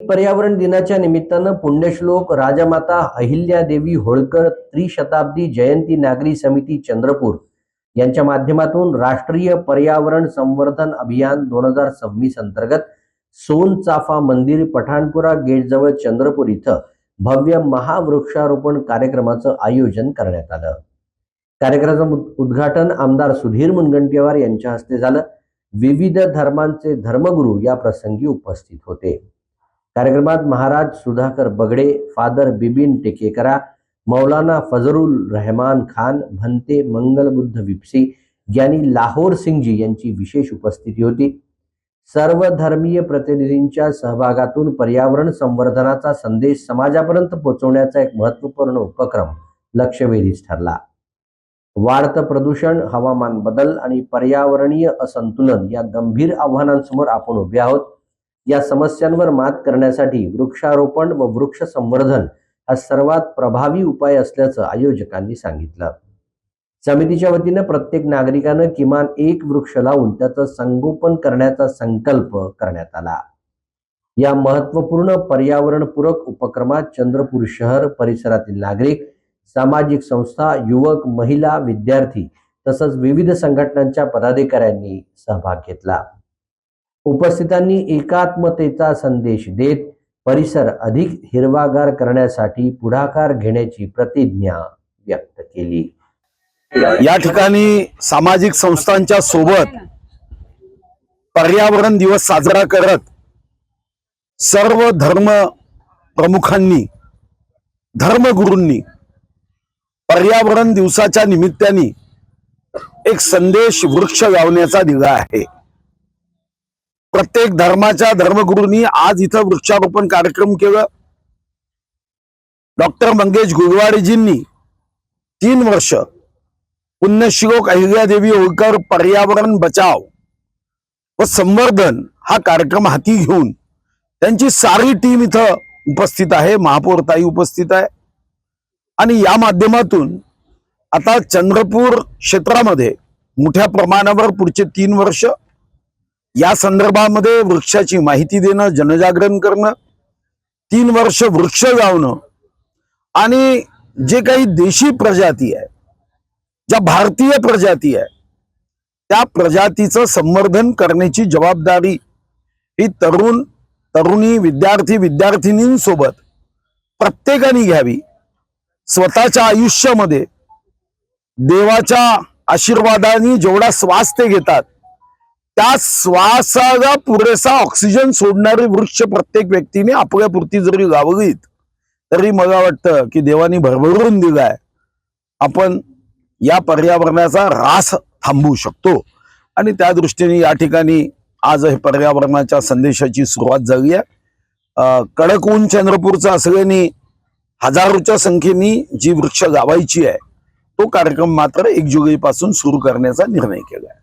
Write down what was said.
पर्यावरण दिनाच्या निमित्तानं पुण्यश्लोक राजमाता अहिल्यादेवी होळकर त्रिशताब्दी जयंती नागरी समिती चंद्रपूर यांच्या माध्यमातून राष्ट्रीय पर्यावरण संवर्धन अभियान 2026 अंतर्गत सोनचाफा मंदिर पठाणपुरा गेटजवळ चंद्रपूर इथं भव्य महावृक्षारोपण कार्यक्रमाचं आयोजन करण्यात आलं। कार्यक्रमाचं उद्घाटन आमदार सुधीर मुनगंटीवार यांच्या हस्ते झालं। विविध धर्मांचे धर्मगुरू या प्रसंगी उपस्थित होते। कार्यक्रमात महाराज सुधाकर बगड़े, फादर बिबिन टेकेकरा, मौलाना फजरुल रहमान खान, भंते मंगलबुद्ध विपसी, ज्ञानी लाहोर सिंह जी यांची विशेष उपस्थिती होती। सर्व धर्मीय प्रतिनिधींच्या सहभागातून पर्यावरण संवर्धनाचा संदेश समाजापर्यंत पोहोचवण्याचा एक महत्त्वपूर्ण उपक्रम लक्षवेधीस ठरला। वाढतं प्रदूषण, हवामान बदल आणि पर्यावरणीय असंतुलन या गंभीर आव्हानांसमोर आपण उभे आहोत। या समस्यांवर मात करण्यासाठी वृक्षारोपण व वृक्ष संवर्धन हा सर्वात प्रभावी उपाय असल्याचं आयोजकांनी सांगितलं। समितीच्या वतीनं प्रत्येक नागरिकानं किमान एक वृक्ष लावून त्याचं संगोपन करण्याचा संकल्प करण्यात आला। या महत्त्वपूर्ण पर्यावरणपूरक उपक्रमात चंद्रपूर शहर परिसरातील नागरिक, सामाजिक संस्था, युवक, महिला, विद्यार्थी तसंच विविध संघटनांच्या पदाधिकाऱ्यांनी सहभाग घेतला। उपस्थितांनी एकात्मतेचा संदेश देत परिसर अधिक हिरवागार करण्यासाठी पुढाकार घेण्याची प्रतिज्ञा व्यक्त केली। या ठिकाणी सामाजिक संस्थांच्या सोबत पर्यावरण दिवस साजरा करत सर्व धर्म प्रमुखांनी, धर्मगुरूंनी पर्यावरण दिवसाच्या निमित्ताने एक संदेश वृक्ष लावण्याचा दिला आहे। प्रत्येक धर्माच्या धर्मगुरूंनी आज इथं वृक्षारोपण कार्यक्रम केला। डॉक्टर मंगेश गुगवाडीजींनी 3 वर्ष पुण्यश्लोक अहिल्यादेवी होळकर पर्यावरण बचाव व संवर्धन हा कार्यक्रम हाती घेऊन त्यांची सारी टीम इथं उपस्थित आहे। महापौर ताई उपस्थित आहे आणि या माध्यमातून आता चंद्रपूर क्षेत्रामध्ये मोठ्या प्रमाणावर पुढचे 3 वर्ष या संदर्भामध्ये वृक्षाची माहिती देणं, जनजागरण करणं, 3 वर्ष वृक्ष लावणं आणि जे काही देशी प्रजाती आहे, ज्या भारतीय प्रजाती आहे, त्या प्रजातीचं संवर्धन करण्याची जबाबदारी ही तरुणी, विद्यार्थी, विद्यार्थिनींसोबत प्रत्येकाने घ्यावी। स्वतःच्या आयुष्यामध्ये देवाच्या आशीर्वादाने जेवढा श्वास ते घेतात त्या श्वासाला पुरेसा ऑक्सिजन सोडणारे वृक्ष प्रत्येक व्यक्तीने आपल्यापुरती जरी लावलीत तरी मला वाटतं की देवानी भरभरून दिलाय। आपण या पर्यावरणाचा ऱ्हास थांबवू शकतो आणि त्या दृष्टीने या ठिकाणी आज हे पर्यावरणाच्या संदेशाची सुरुवात झाली आहे। कडक ऊन चंद्रपूरचा असल्याने हजारोच्या संख्येने जी वृक्ष लावायची आहे तो कार्यक्रम मात्र 1 जुलैपासून सुरू करण्याचा निर्णय केला आहे।